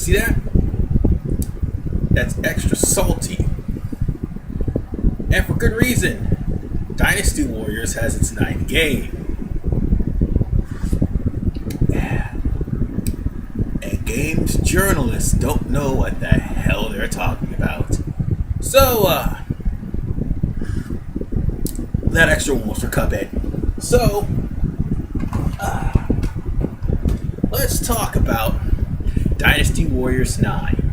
See that? That's extra salty. And for good reason. Dynasty Warriors has its ninth game. And games journalists don't know what the hell they're talking about. So, that extra one was for Cuphead. So, let's talk about Dynasty Warriors 9.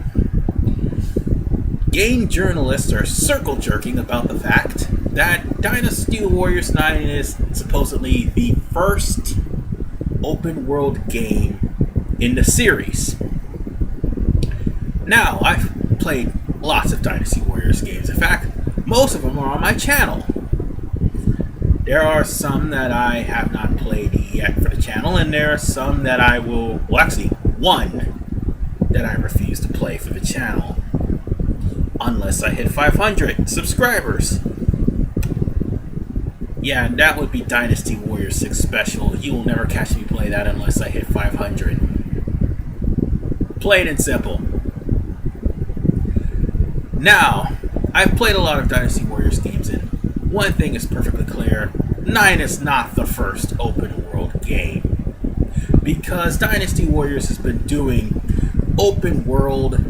Game journalists are circle jerking about the fact that Dynasty Warriors 9 is supposedly the first open world game in the series. Now, I've played lots of Dynasty Warriors games. In fact, most of them are on my channel. There are some that I have not played yet for the channel, and there are some that I will, well actually, one that I refuse to play for the channel. Unless I hit 500 subscribers. Yeah, that would be Dynasty Warriors 6 Special. You will never catch me play that unless I hit 500. Plain and simple. Now, I've played a lot of Dynasty Warriors games, and one thing is perfectly clear. 9 is not the first open world game. Because Dynasty Warriors has been doing open world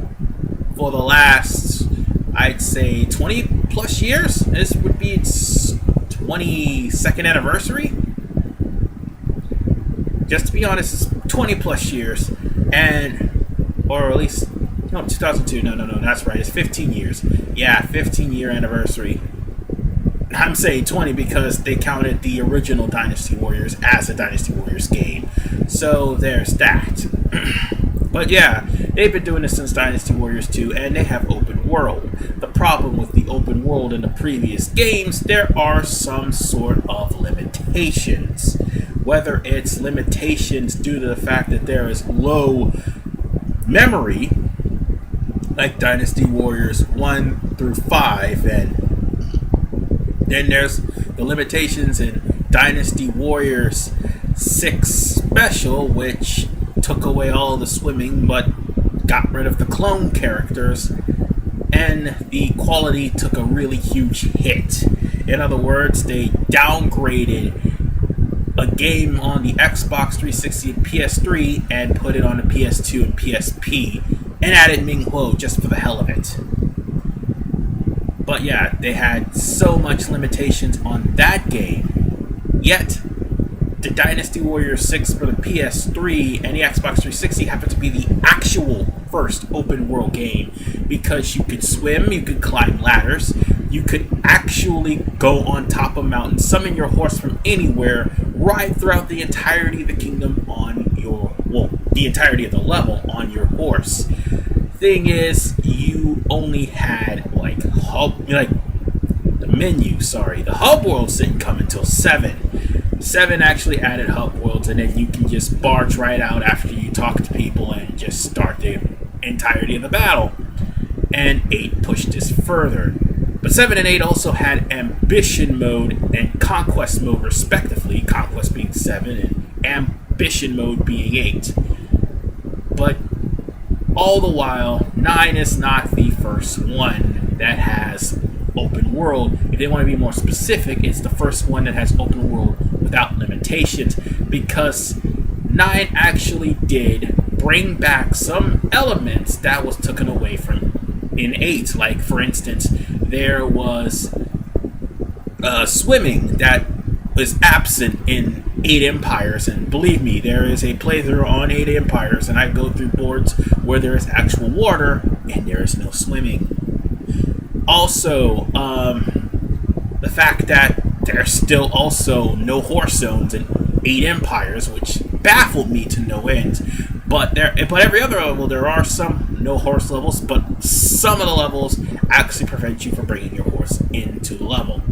for the last, I'd say, 20 plus years. This would be its 22nd anniversary. Just to be honest, it's 20 plus years. Or at least, no, 2002. No, that's right. It's 15 years. Yeah, 15-year anniversary. I'm saying 20 because they counted the original Dynasty Warriors as a Dynasty Warriors game. So there's that. But yeah, they've been doing this since Dynasty Warriors 2, and they have open world. The problem with the open world in the previous games, there are some sort of limitations. Whether it's limitations due to the fact that there is low memory, like Dynasty Warriors 1 through 5, and then there's the limitations in Dynasty Warriors 6 Special, which took away all the swimming but got rid of the clone characters, and the quality took a really huge hit. In other words, they downgraded a game on the Xbox 360 and PS3 and put it on the PS2 and PSP and added Ming Huo just for the hell of it. But yeah, they had so much limitations on that game, yet the Dynasty Warriors 6 for the PS3 and the Xbox 360 happened to be the actual first open world game, because you could swim, you could climb ladders, you could actually go on top of mountains, summon your horse from anywhere, ride throughout the entirety of the kingdom on your, well, the entirety of the level on your horse. Thing is, you only had the hub worlds didn't come until 7. 7 actually added hub worlds, and then you can just barge right out after you talk to people and just start the entirety of the battle. And 8 pushed this further. But 7 and 8 also had ambition mode and conquest mode respectively, conquest being 7 and ambition mode being 8. But all the while, 9 is not the first one that has open world. If they want to be more specific, it's the first one that has open world without limitations, because 9 actually did bring back some elements that was taken away from in 8. Like, for instance, there was swimming that was absent in 8 Empires, and believe me, there is a playthrough on 8 Empires, and I go through boards where there is actual water and there is no swimming. Also, the fact that there's still also no horse zones in 8 Empires, which baffled me to no end. But every other level, there are some no horse levels, but some of the levels actually prevent you from bringing your horse into the level.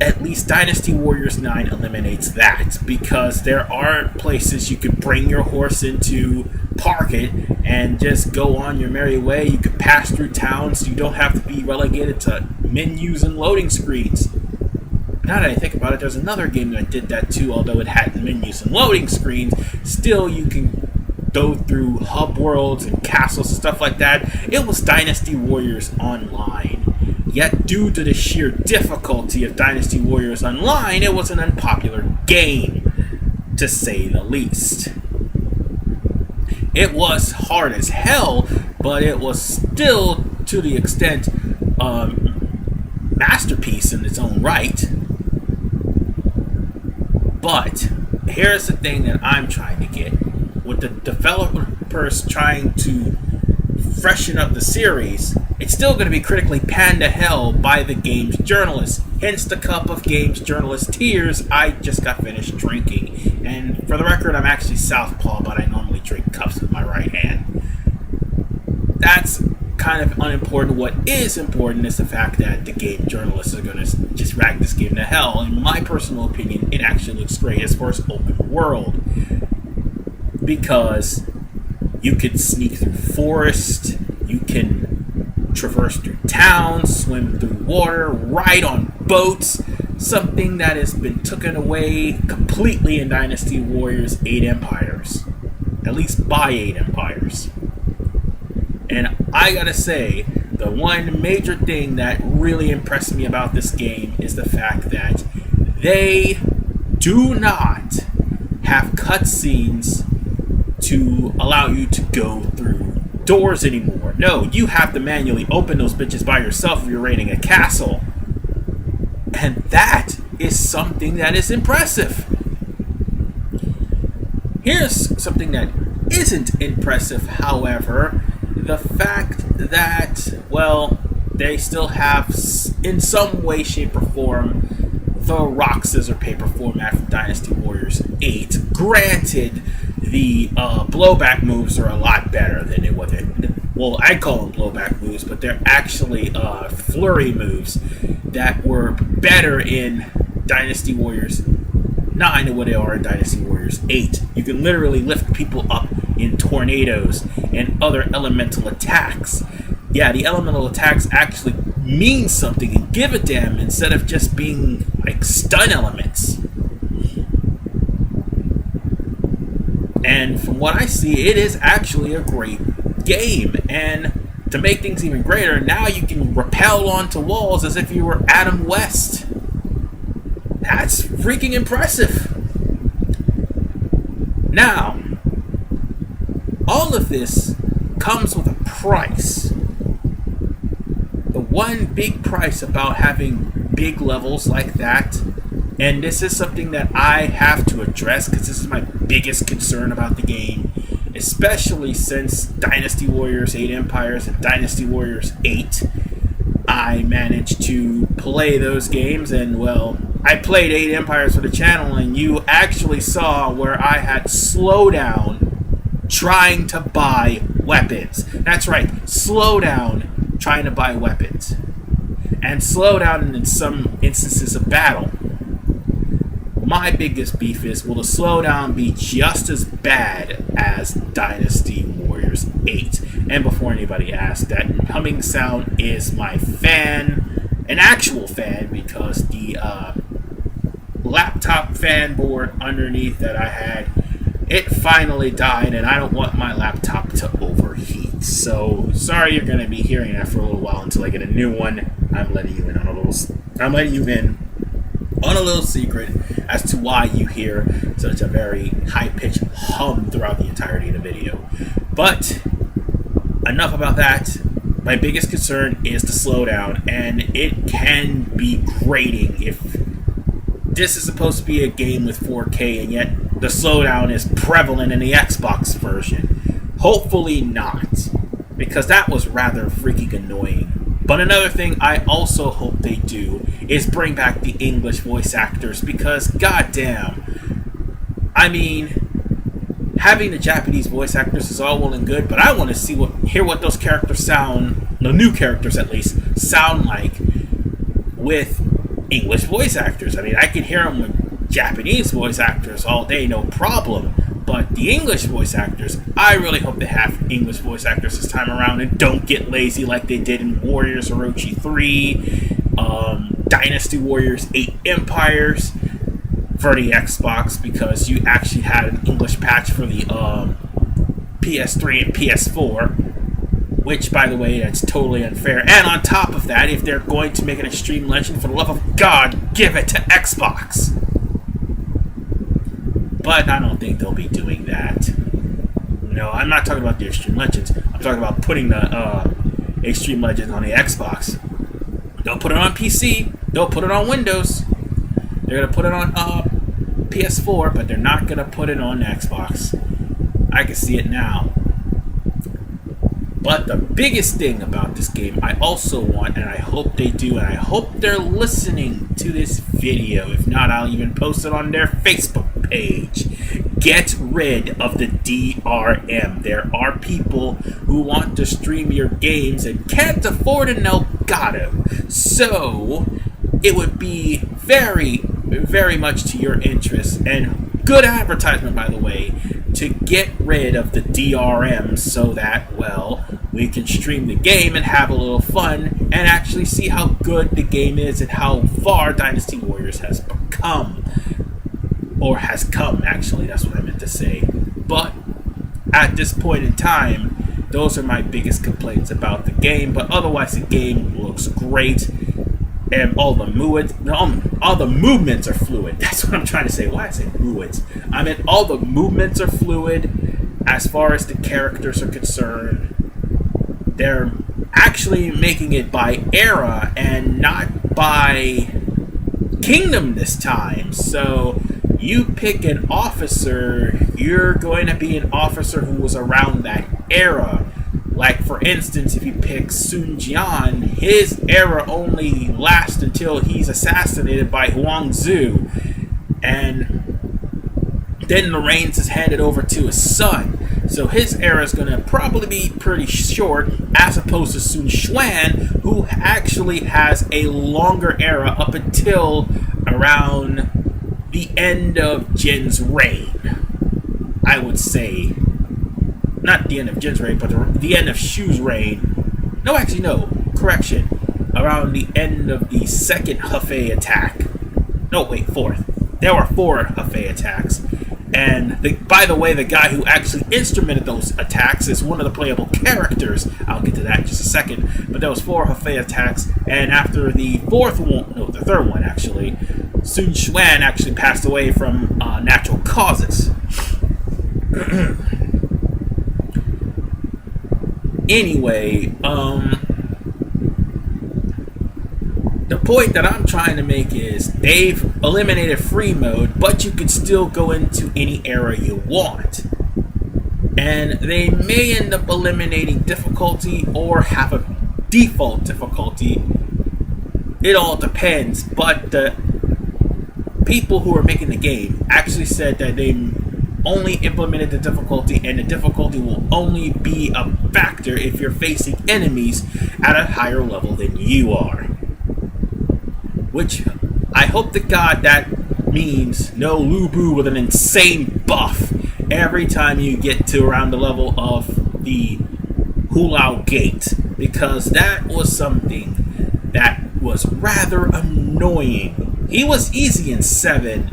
At least Dynasty Warriors 9 eliminates that, because there are places you could bring your horse into, park it, and just go on your merry way. You could pass through towns. You don't have to be relegated to menus and loading screens. Now that I think about it, there's another game that did that too, although it had menus and loading screens. Still, you can go through hub worlds and castles and stuff like that. It was Dynasty Warriors Online. Yet due to the sheer difficulty of Dynasty Warriors Online, it was an unpopular game, to say the least. It was hard as hell, but it was still, to the extent, masterpiece in its own right. But here's the thing that I'm trying to get. With the developers trying to freshen up the series, it's still going to be critically panned to hell by the game's journalists. Hence the cup of games journalist tears I just got finished drinking. And for the record, I'm actually southpaw, but I normally drink cups with my right hand. That's kind of unimportant. What is important is the fact that the game journalists are going to just rag this game to hell. In my personal opinion, it actually looks great as far as open world, because you can sneak through forest, you can traverse through towns, swim through water, ride on boats, something that has been taken away completely in Dynasty Warriors 8 Empires, at least by 8 Empires. And I gotta say, the one major thing that really impressed me about this game is the fact that they do not have cutscenes to allow you to go through doors anymore. No, you have to manually open those bitches by yourself if you're raiding a castle. And that is something that is impressive. Here's something that isn't impressive, however. The fact that, well, they still have, in some way, shape, or form, the rock, scissor, paper format from Dynasty Warriors 8. Granted, the blowback moves are a lot better than it was. Well, I call them blowback moves, but they're actually flurry moves that were better in Dynasty Warriors 9 than what they are in Dynasty Warriors 8. You can literally lift people up in tornadoes and other elemental attacks. Yeah, the elemental attacks actually mean something and give a damn instead of just being like stun elements. And from what I see, it is actually a great game. And to make things even greater, now you can rappel onto walls as if you were Adam West. That's freaking impressive. Now, all of this comes with a price. The one big price about having big levels like that, and this is something that I have to address because this is my biggest concern about the game, especially since Dynasty Warriors 8 Empires and Dynasty Warriors 8, I managed to play those games, and well, I played 8 Empires for the channel, and you actually saw where I had slowdown trying to buy weapons. That's right, slowdown trying to buy weapons. And slowdown in some instances of battle. My biggest beef is, will the slowdown be just as bad as Dynasty Warriors 8? And before anybody asks, that humming sound is my fan, an actual fan, because the laptop fan board underneath that I had, it finally died, and I don't want my laptop to overheat. So sorry, you're going to be hearing that for a little while until I get a new one. I'm letting you in on a little secret as to why you hear such a very high-pitched hum throughout the entirety of the video. But enough about that. My biggest concern is the slowdown, and it can be grating if this is supposed to be a game with 4K, and yet the slowdown is prevalent in the Xbox version. Hopefully not, because that was rather freaking annoying. But another thing I also hope they do is bring back the English voice actors, because goddamn, I mean, having the Japanese voice actors is all well and good, but I want to hear what those characters sound, the new characters at least, sound like with English voice actors. I mean, I can hear them with Japanese voice actors all day, no problem. But the English voice actors, I really hope they have English voice actors this time around and don't get lazy like they did in Warriors Orochi 3, Dynasty Warriors 8 Empires for the Xbox, because you actually had an English patch for the PS3 and PS4, which, by the way, that's totally unfair. And on top of that, if they're going to make an Extreme Legend, for the love of God, give it to Xbox. But I don't think they'll be doing that. No, I'm not talking about the Extreme Legends. I'm talking about putting the Extreme Legends on the Xbox. They'll put it on PC. They'll put it on Windows. They're going to put it on PS4, but they're not going to put it on Xbox. I can see it now. But the biggest thing about this game I also want, and I hope they do, and I hope they're listening to this video. If not, I'll even post it on their Facebook page. Get rid of the DRM. There are people who want to stream your games and can't afford an Elgato. So, it would be very, very much to your interest, and good advertisement, by the way, to get rid of the DRM so that, well, we can stream the game and have a little fun and actually see how good the game is and how far Dynasty Warriors has become. Or has come, actually, that's what I meant to say. But at this point in time, those are my biggest complaints about the game. But otherwise, the game looks great. And all the movements are fluid. That's what I'm trying to say. Why I say movements? I mean, all the movements are fluid as far as the characters are concerned. They're actually making it by era and not by kingdom this time. So you pick an officer, you're going to be an officer who was around that era. Like, for instance, if you pick Sun Jian, his era only lasts until he's assassinated by Huang Zhu. And then the reins is handed over to his son. So his era is going to probably be pretty short, as opposed to Sun Xuan, who actually has a longer era up until around the end of Jin's reign. I would say. Not the end of Jin's reign, but the end of Shu's reign. No, actually, no. Correction. Around the end of the second Hefei attack. No, wait, fourth. There were 4 Hefei attacks. And, by the way, the guy who actually instrumented those attacks is one of the playable characters. I'll get to that in just a second. But there was 4 Hefei attacks. And after the the third one, actually, Sun Xuan actually passed away from natural causes. Anyway, the point that I'm trying to make is they've eliminated free mode, but you can still go into any era you want. And they may end up eliminating difficulty or have a default difficulty. It all depends, but the people who are making the game actually said that they only implemented the difficulty, and the difficulty will only be a factor if you're facing enemies at a higher level than you are. Which, I hope to God that means no Lu Bu with an insane buff every time you get to around the level of the Hulao Gate. Because that was something that was rather annoying. He was easy in 7,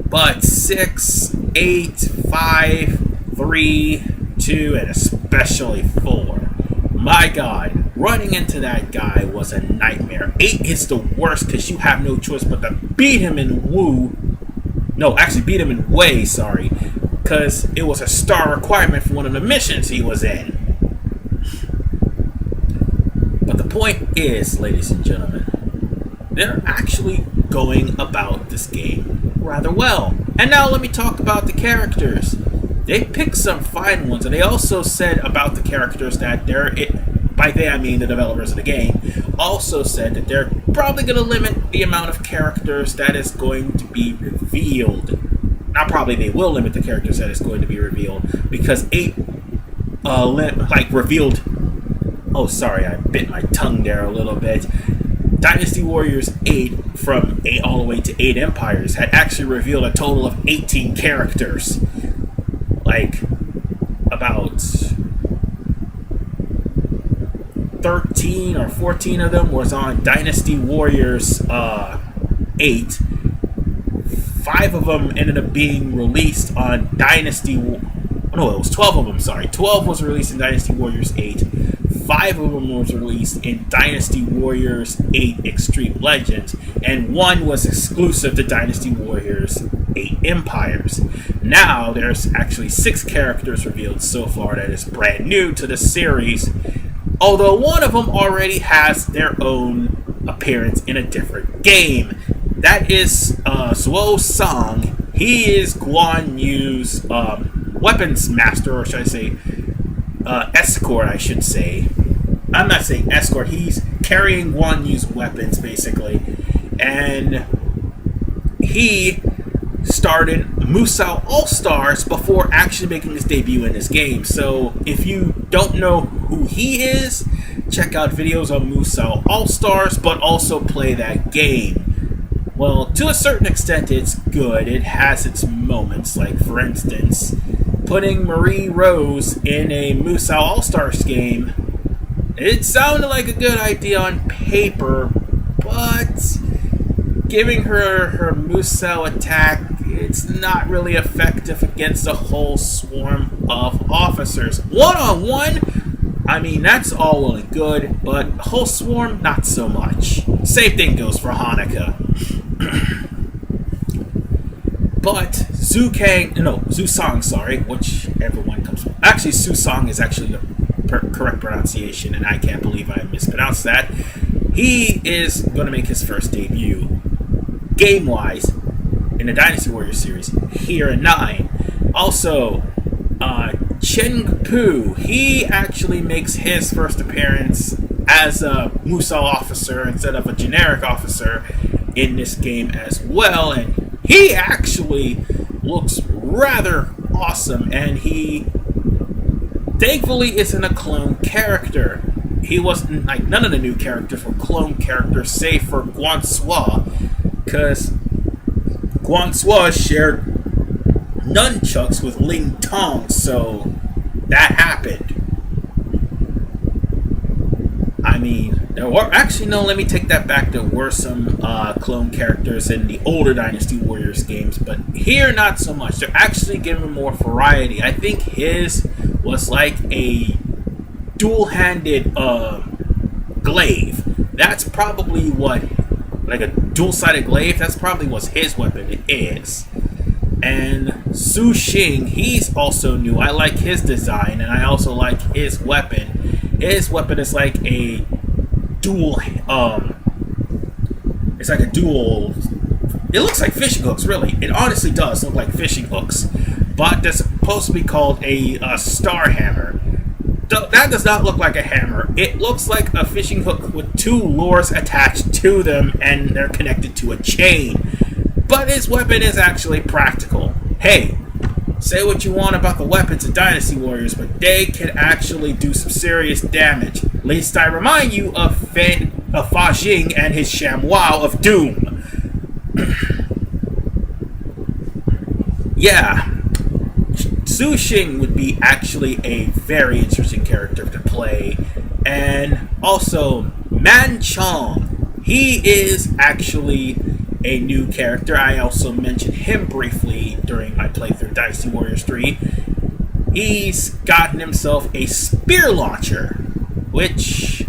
but 6, 8, 5, 3, 2, and especially 4. My God, running into that guy was a nightmare. 8 is the worst because you have no choice but to beat him in Wu. No, actually beat him in Wei, sorry. Because it was a star requirement for one of the missions he was in. But the point is, ladies and gentlemen, they're actually going about this game rather well. And now let me talk about the characters. They picked some fine ones, and they also said about the characters that by they I mean the developers of the game, also said that they're probably going to limit the amount of characters that is going to be revealed. Not probably, they will limit the characters that is going to be revealed, because 8 revealed. Oh, sorry, I bit my tongue there a little bit. Dynasty Warriors 8, from 8 all the way to 8 Empires, had actually revealed a total of 18 characters. Like, about 13 or 14 of them was on Dynasty Warriors 8. 5 of them ended up being released on Dynasty Oh, no, it was 12 of them, sorry. 12 was released in Dynasty Warriors 8. 5 of them was released in Dynasty Warriors 8 Extreme Legends. And 1 was exclusive to Dynasty Warriors 8 Empires. Now, there's actually 6 characters revealed so far that is brand new to the series. Although one of them already has their own appearance in a different game. That is Zuo Song. He is Guan Yu's weapons master, or should I say escort, I should say. I'm not saying escort. He's carrying Guan Yu's weapons, basically. And he started Musou All-Stars before actually making his debut in this game. So if you don't know who he is, check out videos on Musou All-Stars, but also play that game. Well, to a certain extent, it's good. It has its moments, like, for instance, putting Marie Rose in a Musou All-Stars game. It sounded like a good idea on paper, but giving her Musou attack, it's not really effective against a whole swarm of officers. One-on-one, I mean, that's all well and good, but a whole swarm, not so much. Same thing goes for Hanukkah. But Zhu Song, sorry, whichever one comes from. Actually, Zhu Song is actually the correct pronunciation, and I can't believe I mispronounced that. He is going to make his first debut, game-wise, in the Dynasty Warriors series, here in 9. Also, Chen Pu, he actually makes his first appearance as a Musou officer instead of a generic officer in this game as well, and he actually looks rather awesome, and he thankfully isn't a clone character. He wasn't, like, none of the new characters were clone characters save for Guansua, because Guansua shared nunchucks with Ling Tong, so that happened. I mean, there were, actually, no, let me take that back. There were some clone characters in the older Dynasty Warriors games, but here, not so much. They're actually giving more variety. I think his was like a dual-handed glaive. That's probably what, like a dual-sided glaive, that's probably what his weapon is. And Su Xing, he's also new. I like his design, and I also like his weapon. His weapon is like a dual, it's like a dual, it looks like fishing hooks, really. It honestly does look like fishing hooks. But they're supposed to be called a star hammer. That does not look like a hammer. It looks like a fishing hook with 2 lures attached to them, and they're connected to a chain. But his weapon is actually practical. Hey, say what you want about the weapons of Dynasty Warriors, but they can actually do some serious damage. At least I remind you of Fa Jing and his Chamois of Doom. Yeah, Su Xing would be actually a very interesting character to play. And also, Man Chong, he is actually a new character. I also mentioned him briefly during my playthrough of Dynasty Warriors 3. He's gotten himself a spear launcher, which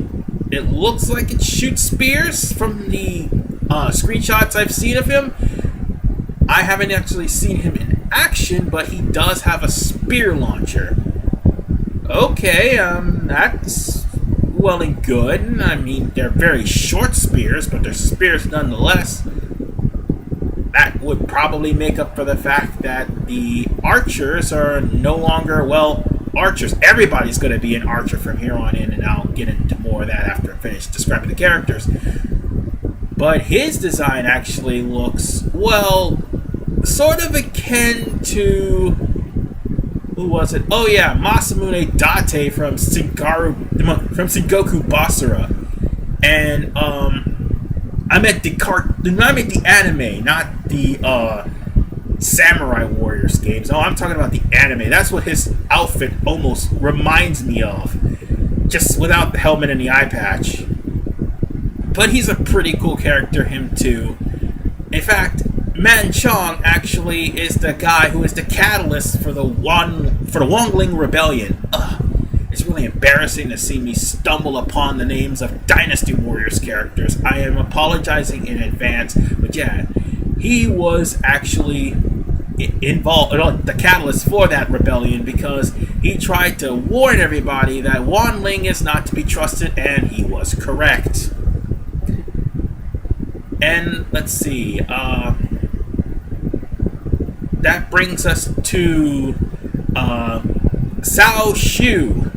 it looks like it shoots spears from the screenshots I've seen of him. I haven't actually seen him in action, but he does have a spear launcher. Okay, that's well and good. I mean, they're very short spears, but they're spears nonetheless. That would probably make up for the fact that the archers are no longer, well, archers. Everybody's going to be an archer from here on in, and I'll get into more of that after I finish describing the characters. But his design actually looks, well, sort of akin to, who was it? Oh yeah, Masamune Date from Sengoku Basara. And I meant the anime, not the Samurai Warriors games. Oh, I'm talking about the anime. That's what his outfit almost reminds me of, just without the helmet and the eye patch. But he's a pretty cool character, him too. In fact, Man Chong actually is the guy who is the catalyst for the Wongling Rebellion. Ugh. It's really embarrassing to see me stumble upon the names of Dynasty Warriors characters. I am apologizing in advance, but yeah, he was actually involved, the catalyst for that rebellion, because he tried to warn everybody that Wan Ling is not to be trusted, and he was correct. And let's see, that brings us to Cao Shu.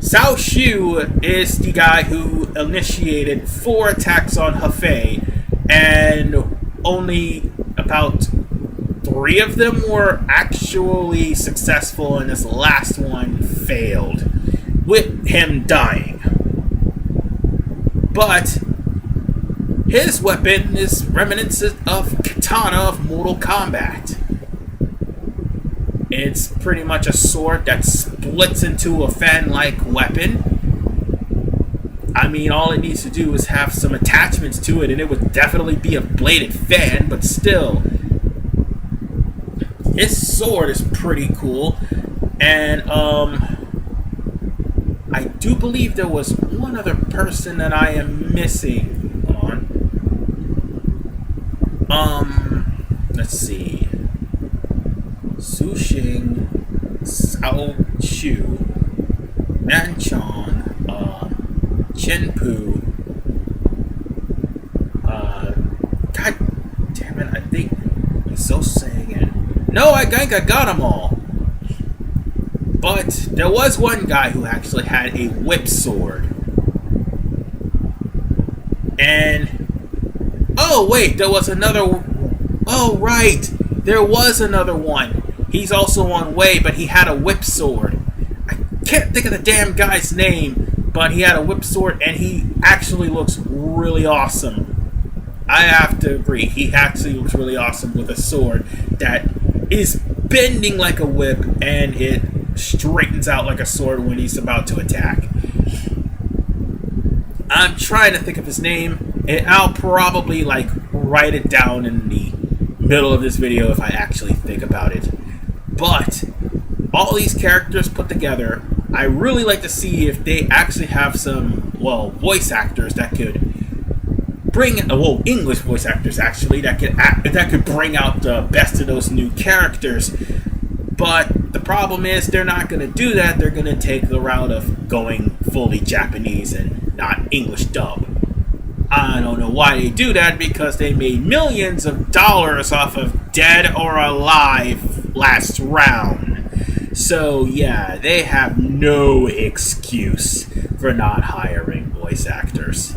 Cao Shu is the guy who initiated 4 attacks on Hefei, and only about 3 of them were actually successful, and this last one failed, with him dying. But his weapon is reminiscent of Katana of Mortal Kombat. It's pretty much a sword that splits into a fan-like weapon. I mean, all it needs to do is have some attachments to it, and it would definitely be a bladed fan, but still, his sword is pretty cool. And I do believe there was one other person that I am missing on. Let's see. Su Xing, Cao Shu, Nanchong, Chen Pu. God damn it! I think he's so saying. No, I think I got them all. But there was one guy who actually had a whip sword. And oh wait, there was another. Oh right, there was another one. He's also on Wei, but he had a whip sword. I can't think of the damn guy's name, but he had a whip sword, and he actually looks really awesome. I have to agree, he actually looks really awesome with a sword that is bending like a whip, and it straightens out like a sword when he's about to attack. I'm trying to think of his name, and I'll probably write it down in the middle of this video if I actually think about it. But all these characters put together, I really like to see if they actually have some, voice actors that could bring, English voice actors actually, that could bring out the best of those new characters. But the problem is they're not going to do that. They're going to take the route of going fully Japanese and not English dub. I don't know why they do that, because they made millions of dollars off of Dead or Alive last round. So yeah, they have no excuse for not hiring voice actors.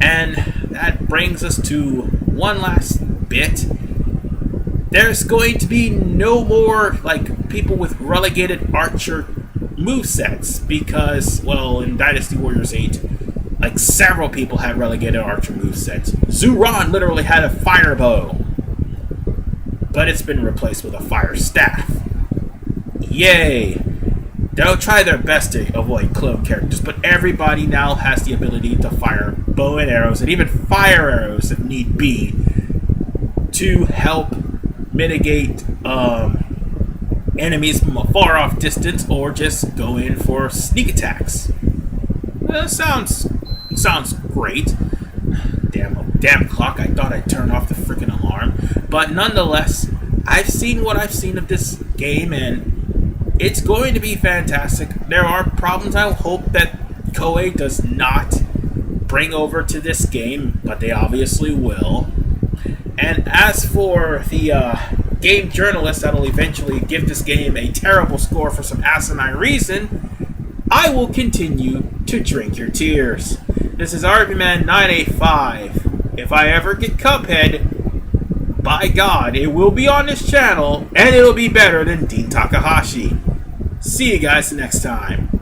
And that brings us to one last bit. There's going to be no more people with relegated archer movesets, because, in Dynasty Warriors 8, several people had relegated archer movesets. Zuran literally had a fire bow, but it's been replaced with a fire staff. Yay! They'll try their best to avoid clone characters, but everybody now has the ability to fire bow and arrows, and even fire arrows if need be, to help mitigate enemies from a far off distance, or just go in for sneak attacks. Sounds great. Damn clock, I thought I'd turn off the freaking alarm. But nonetheless, I've seen what I've seen of this game, and it's going to be fantastic. There are problems I hope that Koei does not bring over to this game, but they obviously will. And as for the game journalist that'll eventually give this game a terrible score for some asinine reason, I will continue to drink your tears. This is RVMan985. If I ever get Cuphead, by God, it will be on this channel, and it'll be better than Dean Takahashi. See you guys next time.